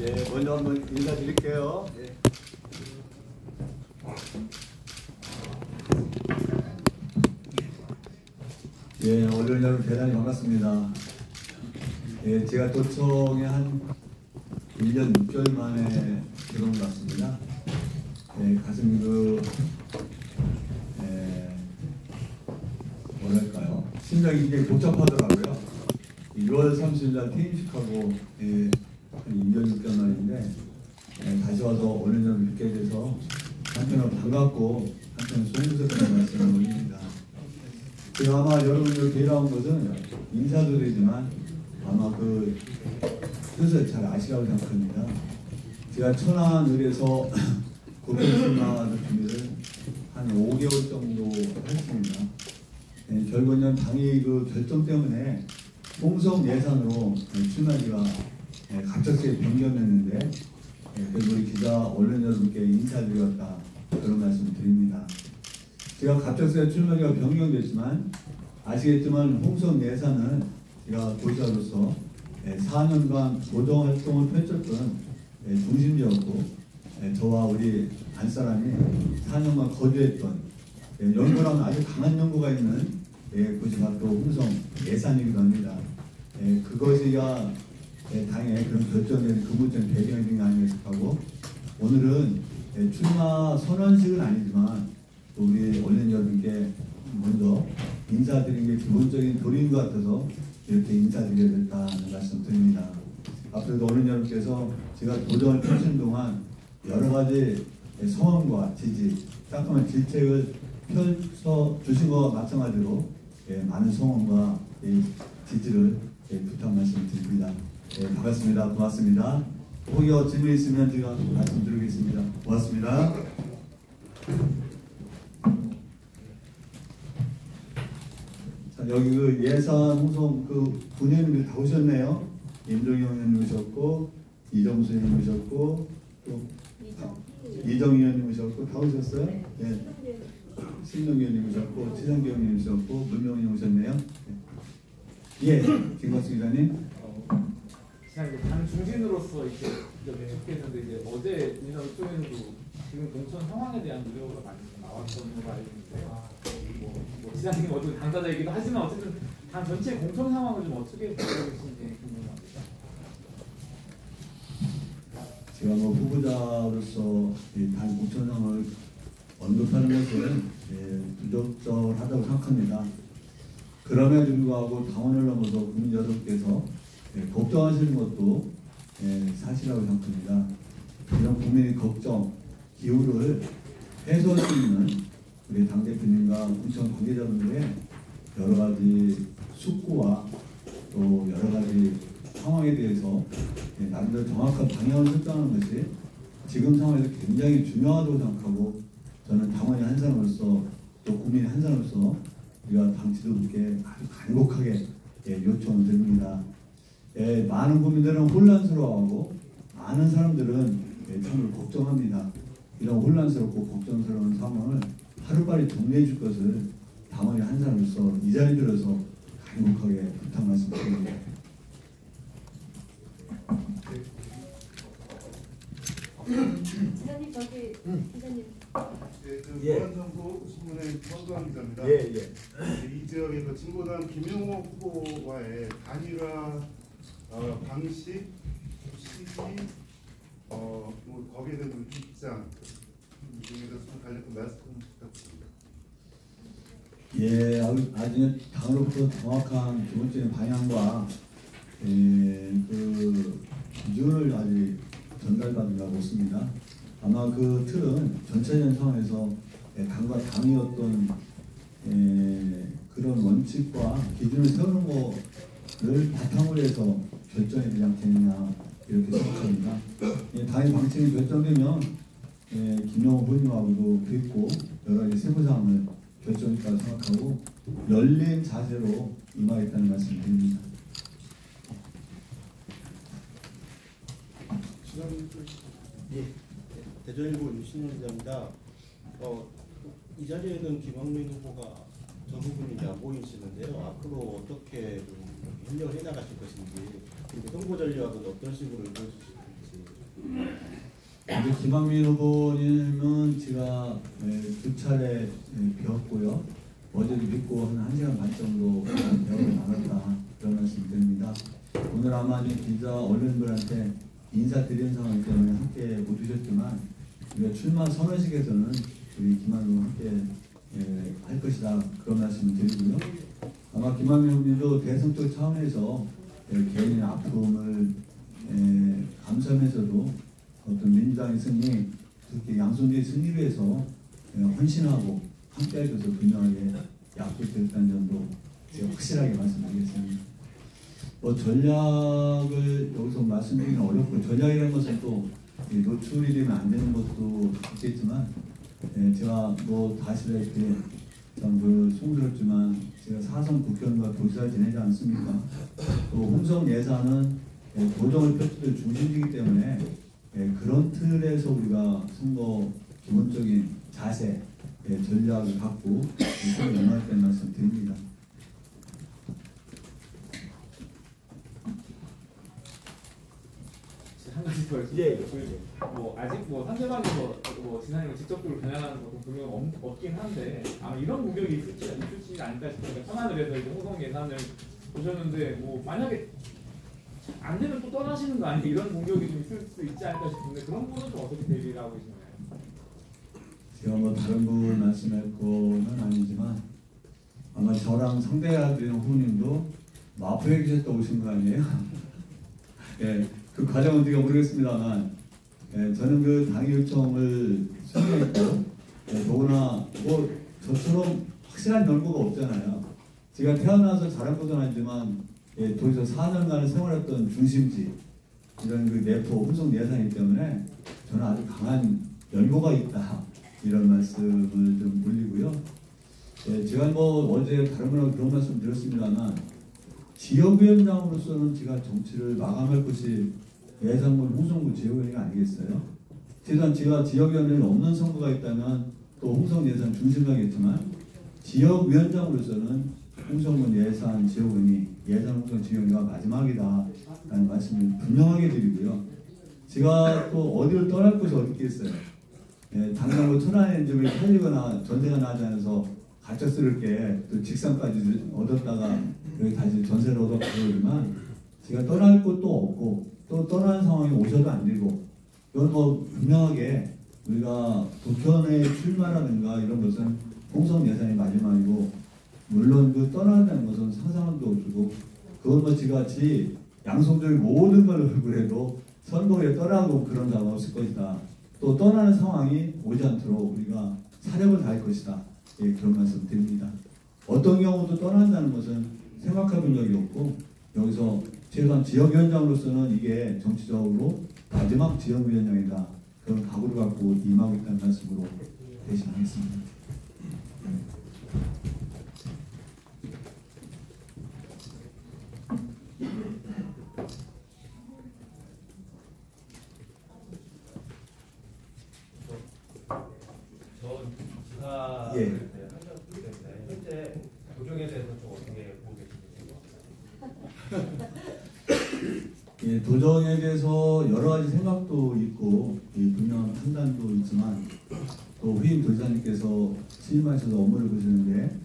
예, 먼저 한번 인사드릴게요. 예. 예, 오늘 여러분 대단히 반갑습니다. 예, 제가 도청에 한 1년 6개월 만에 들어온 것 같습니다. 예, 가슴이 뭐랄까요, 심장이 굉장히 복잡하더라고요. 6월 30일 날 퇴임식하고 한 2년 6개월 만인데 다시 와서 오늘 좀 뵙게 돼서 한편으로 반갑고 한편으로 소문스럽다는 말씀을 올립니다. 제가 아마 여러분들 데려온 것은 인사드리지만 아마 그 뜻을 잘 아시라고 생각합니다. 제가 천안을에서 국회의원님과 준비를 한 5개월 정도 했습니다. 결국은 당의 그 결정 때문에 홍성 예산으로 출마지가 갑작스레 변경했는데 그래서 우리 기자 언론 여러분께 인사드렸다 그런 말씀을 드립니다. 제가 갑작스레 출마지가 변경됐지만 아시겠지만 홍성 예산은 제가 도지사로서 4년간 고정 활동을 펼쳤던 중심지였고 저와 우리 안사람이 4년간 거주했던 연구라는 아주 강한 연구가 있는 곳이 바로 홍성 예산이기도 합니다. 그것이가 당의 그런 결정된 근본적인 배경이 된 게 아닌가 싶하고 오늘은 출마 선언식은 아니지만 또 우리 언론 여러분께 먼저 인사드리는 게 기본적인 도리인 것 같아서 이렇게 인사드려야 됐다는 말씀 드립니다. 앞으로도 언론 여러분께서 제가 도전을 펼치는 동안 여러 가지 성원과 지지, 따끔한 질책을 펼쳐 주신 것과 마찬가지로 많은 성원과 지지를 부탁 말씀드립니다. 반갑습니다. 고맙습니다. 혹여 질문 있으면 제가 말씀드리겠습니다. 고맙습니다. 자, 여기 그 예산 홍성 그 군의원님들 다 오셨네요. 임종영 의원님 오셨고, 이정수 의원님 오셨고, 또 이정 의원님 오셨고, 다 오셨어요? 네. 신동 의원님 오셨고, 최상기 의원님 오셨고, 문명 의원님 오셨네요. 예, 김광수 기자님. 당 중진으로서 이렇게 계속했는데 이제 어제 인사 쪽에서도 지금 공천 상황에 대한 우려가 많이 나왔던 걸로 알고 있는데, 뭐 지사님 어떤 당사자이기도 하지만 어쨌든 당 전체 공천 상황을 좀 어떻게 보고 계신지 궁금합니다. 제가 뭐 후보자로서 당 공천 상황을 언급하는 것은 부적절하다고 생각합니다. 그럼에도 불구하고 당원을 넘어서 국민 여러분께서 걱정하시는 것도 사실이라고 생각합니다. 이런 국민의 걱정, 기후를 해소할 수 있는 우리 당대표님과 공천 관계자분들의 여러 가지 숙고와 또 여러 가지 상황에 대해서 나름대로 정확한 방향을 설정하는 것이 지금 상황에서 굉장히 중요하다고 생각하고 저는 당원의 한 사람으로서 또 국민의 한 사람으로서 우리가 당 지도부께 아주 간곡하게 요청을 드립니다. 많은 국민들은 혼란스러워하고 많은 사람들은 참으로 걱정합니다. 이런 혼란스럽고 걱정스러운 상황을 하루빨리 정리해 줄 것을 당원의 한 사람으로서 이 자리에 들어서 간곡하게 부탁 말씀드립니다. 기자님 저기 기자님. 노란정보 신문의 성도환 기자입니다. 이 지역의 그 진보당 김용호 후보와의 단일화 방식, 시기, 뭐 거기에 대한 입장 등에 대해서 간략한 말씀 부탁드립니다. 아주 당으로부터 정확한 기본적인 방향과 그 기준을 아직 전달받은 것 같습니다. 아마 그 틀은 전체적인 상황에서 당과 당의 어떤 그런 원칙과 기준을 세우는 것을 바탕으로 해서 결정이 되지 않겠느냐 이렇게 생각합니다. 당의 방침이 결정되면 김용호 후보님하고도 뵙고 여러 가지 세부사항을 결정했다고 생각하고 열린 자세로 임하겠다는 말씀을 드립니다. 대전일보 유신영 기자입니다. 이 자리에는 김학민 후보가 전 후보님이 안 보이시는데요. 앞으로 어떻게 좀 협력을 해나가실 것인지, 그리고 홍보 전략은 어떤 식으로 이루어지실 건지 이제 김학민 후보님은 제가 두 차례 뵈었고요. 어제도 뵙고 한 1시간 반 정도 대화를 나눴다 그런 말씀 드립니다. 오늘 아마 기자 언론들한테 인사드리는 상황 때문에 함께 못 오셨지만 우리가 출마 선언식에서는 우리 김학민 함께 할 것이다 그런 말씀을 드리고요. 아마 김학민 후보님도 대선적 차원에서 개인의 아픔을 감수하면서도 어떤 민주당의 승리, 특히 양손주의 승리를 위해서 헌신하고 함께 해줘서 분명하게 약속드렸다는 점도 제가 확실하게 말씀드리겠습니다. 뭐 전략을 여기서 말씀드리기는 어렵고 전략이라는 것은 또 노출이 되면 안 되는 것도 있겠지만 제가 뭐 다시다시피 참 송스럽지만 제가 사선 국회의원과 도지사를 지내지 않습니까? 또 홍성 예산은 도정을 펼칠 중심이기 때문에 그런 틀에서 우리가 선거 기본적인 자세, 전략을 갖고 서로 연합된 말씀 드립니다. 한 가지 더 뭐 아직 뭐 상대방에서 뭐 지사님을 직접적으로 겨냥하는 것도 분명 없긴 한데 아마 이런 공격이 있을지 않을까 싶으니까 천안을 해서 이제 홍성 예산을 보셨는데 뭐 만약에 안 되면 또 떠나시는 거 아니에요? 이런 공격이 좀 있을 수 있지 않을까 싶은데 그런 부분은 좀 어떻게 대비를 하고 계시나요? 제가 뭐 다른 부분 말씀할 거는 아니지만 아마 저랑 상대하는 후보님도 마포에 계셨다 오신 거 아니에요? 그 과정은 제가 모르겠습니다만 저는 그 당의 요청을 수행했고 더구나 뭐 저처럼 확실한 연고가 없잖아요. 제가 태어나서 자란 것은 아니지만 도에서 4년간을 생활했던 중심지 이런 그 내포 홍성 예산이기 때문에 저는 아주 강한 연고가 있다 이런 말씀을 좀 올리고요. 제가 뭐 어제 다른 분하고 그런 말씀 드렸습니다만 지역위원장으로서는 제가 정치를 마감할 것이 예산군 홍성구 지역위원회가 아니겠어요? 최소한 제가 지역위원회는 없는 선거가 있다면 또 홍성 예산 중심하겠지만 지역위원장으로서는 홍성군 예산 지역위원회 예산 홍성 지역위원회가 마지막이다 라는 말씀을 분명하게 드리고요. 제가 또 어디를 떠날 곳이 어디 있겠어요? 당장 뭐 천안에 이제 살리거나 전세가 나지 않아서 가짜스럽게 또 직상까지 얻었다가 여기 다시 전세를 얻어 가려지만 제가 떠날 곳도 없고 또 떠나는 상황이 오셔도 안 되고 이건 뭐 분명하게 우리가 국회의원에 출마라든가 이런 것은 홍성 예산이 마지막이고 물론 그 떠난다는 것은 상상한 도 없고 그건 뭐 지같이 양성적인 모든 걸 얼굴해도 선거에 떠나고 그런 상황 없을 것이다. 또 떠나는 상황이 오지 않도록 우리가 사력을 다할 것이다. 그런 말씀 드립니다. 어떤 경우도 떠난다는 것은 생각해 본 적이 없고 여기서 최소한 지역위원장으로서는 이게 정치적으로 마지막 지역위원장이다. 그런 각오를 갖고 임하고 있다는 말씀으로 대신하겠습니다. 현재 도정에 대해서 좀 어떻게 보고 계시는지요? 도정에 대해서 여러 가지 생각도 있고 분명한 판단도 있지만 또 후임 도지사님께서 취임하셔서 업무를 보시는데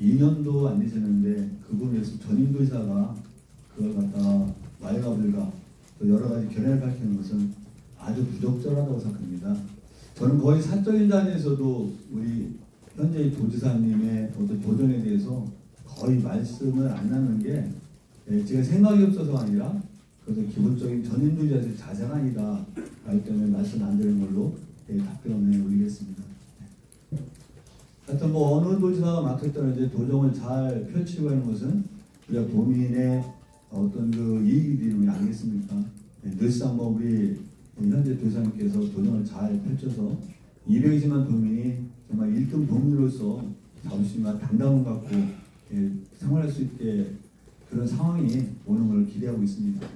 2년도 안 되셨는데 그분에서 전임 도지사가 그걸 갖다가 말과 불가 또 여러 가지 견해를 밝히는 것은 아주 부적절하다고 생각합니다. 저는 거의 사적인 자리에서도 우리 현재 도지사님의 어떤 도전에 대해서 거의 말씀을 안 나누는 게 제가 생각이 없어서가 아니라 그것은 기본적인 전임 도지사의 자세가 아니다. 그렇기 때문에 말씀 안 드리는 걸로 답변을 올리겠습니다. 하여튼 뭐 어느 도지사가 맡았던 이제 도정을 잘 펼치고 하는 것은 우리가 도민의 어떤 그 이익이 되는 게 아니겠습니까? 늘상 뭐 우리 현재 도지사님께서 도정을 잘 펼쳐서 220만 도민이 정말 1등 도민으로서 자부심과 당당함을 갖고 생활할 수 있게 그런 상황이 오는 걸 기대하고 있습니다.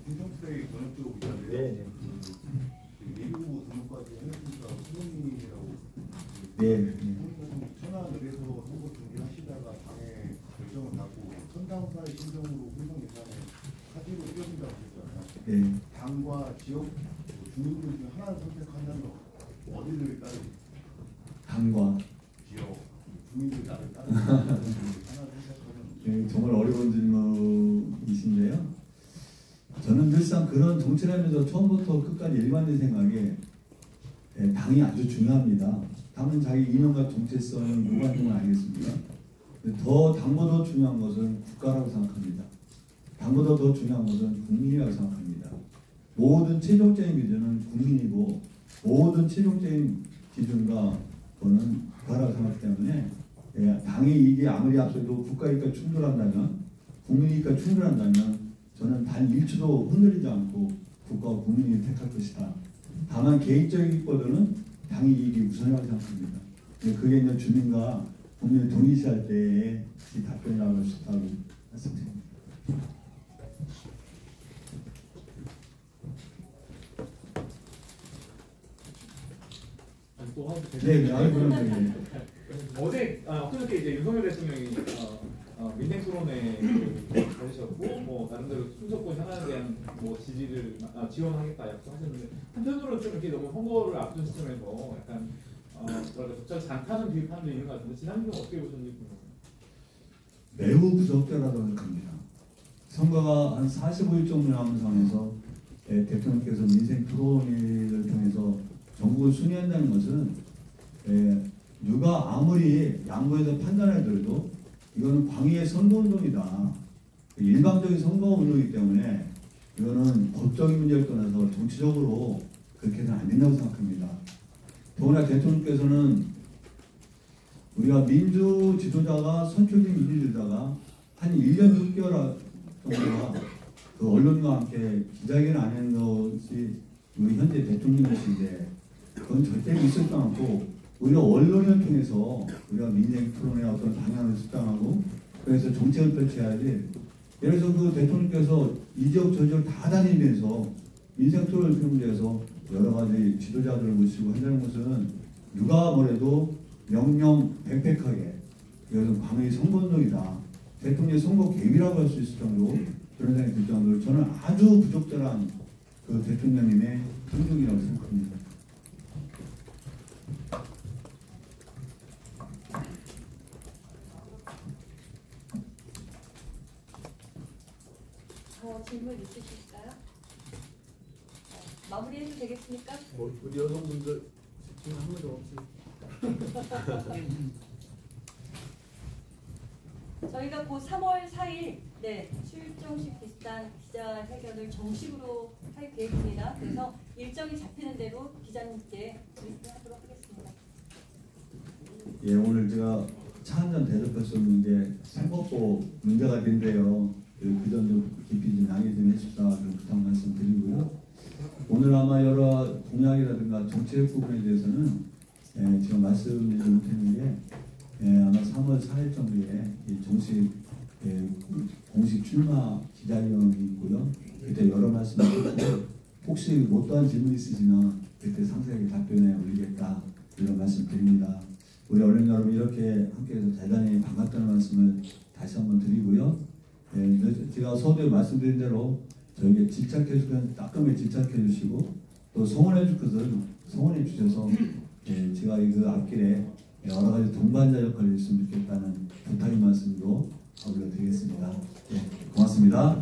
행정부의 전역적으로 있는데요. 예비 후보 등록까지 행정부가 수동이라고. 네. 네. 당과 지역 주민들 중 하나를 선택한다면 어디를 따르? 당과 지역 주민들 하나를 선택하면 네, 정말 어려운 질문이신데요. 저는 늘상 그런 정치를 하면서 처음부터 끝까지 일관된 생각에 당이 아주 중요합니다. 당은 자기 이념과 정체성을 요구하는 건 아니겠습니까? 더 당보다 중요한 것은 국가라고 생각합니다. 당보다 더 중요한 것은 국민이라고 생각합니다. 모든 최종적인 기준은 국민이고 모든 최종적인 기준과 그거는 국가라고 생각하기 때문에 당의 이익이 아무리 앞서도 국가 이익과 충돌한다면 국민 이익과 충돌한다면 저는 단 1초도 흔들리지 않고 국가와 국민이 택할 것이다. 다만 개인적인 이익보다는 당의 이익이 우선이라고 생각합니다. 그게 이제 주민과 국민을 동일시할 때의 이 답변이라고 할 수 있다고 말씀드립니다. 또 하도 네, 그럼 어제 엊그저께 이제 윤석열 대통령이 민생 토론회 가지셨고 뭐 나름대로 순서권 현안에 대한 뭐 지지를 지원하겠다 약속하셨는데 한편으로 좀 이렇게 너무 선거를 앞둔 시점에서 약간 뭐랄까 적절 않다는 비판도 있는 것 같은데 지난주는 어떻게 보셨는지 궁금해요. 매우 부적절하다고 생각합니다. 선거가 한 45일 정도 남은 상황에서 대통령께서 민생 토론회를 통해서 정국을 순회한다는 것은 누가 아무리 양보해서 판단해도 이거는 광의의 선거운동이다. 일방적인 선거운동이기 때문에 이거는 법적인 문제를 떠나서 정치적으로 그렇게 해서는 안 된다고 생각합니다. 더구나 대통령께서는 우리가 민주 지도자가 선출된 민주 지도자가 한 1년 6개월 정도가 그 언론과 함께 기자회견을 안 하는 것이 우리 현재 대통령이신데 그건 절대 있었지 않고 우리가 언론을 통해서 우리가 민생 토론의 어떤 방향을 수정하고 그래서 정책을 펼쳐야지. 예를 들어서 그 대통령께서 이 지역 저 지역 다 다니면서 민생 토론을 통해서 여러 가지 지도자들을 모시고 한다는 것은 누가 뭐래도 명명백백하게 이것은 광의 선거운동이다. 대통령 선거 개입이라고 할 수 있을 정도 그런 생각이 들 정도로 저는 아주 부적절한 그 대통령님의 행동이라고 생각합니다. 질문 있으실까요? 마무리해도 되겠습니까? 우리 여성분들 지금 한 분도 없이 저희가 곧 3월 4일 출정식 비슷한 기자회견을 정식으로 할 계획입니다. 그래서 일정이 잡히는 대로 기자님께 브리핑하도록 하겠습니다. 예, 오늘 제가 차 한 잔 대접할 수 없는 게 선거법 문제가 된대요. 그전 좀 깊이 좀 양해 좀 해주십사 그런 부탁 말씀드리고요. 오늘 아마 여러 공약이라든가 정책 부분에 대해서는 제가 말씀드리지 못했는 게 아마 3월 4일 정도에 정식 공식 출마 기자회견이 있고요. 그때 여러 말씀을 드리고 혹시 못다한 질문 있으시면 그때 상세하게 답변해 올리겠다 이런 말씀드립니다. 우리 언론 여러분 이렇게 함께해서 대단히 반갑다는 말씀을 다시 한번 드리고요. 제가 서두에 말씀드린 대로 저에게 집착해 주시면 따끔하게 집착해 주시고 또 성원해 줄 것을 성원해 주셔서 제가 그 앞길에 여러 가지 동반자 역할을 했으면 좋겠다는 부탁의 말씀으로 어울려 드리겠습니다. 고맙습니다.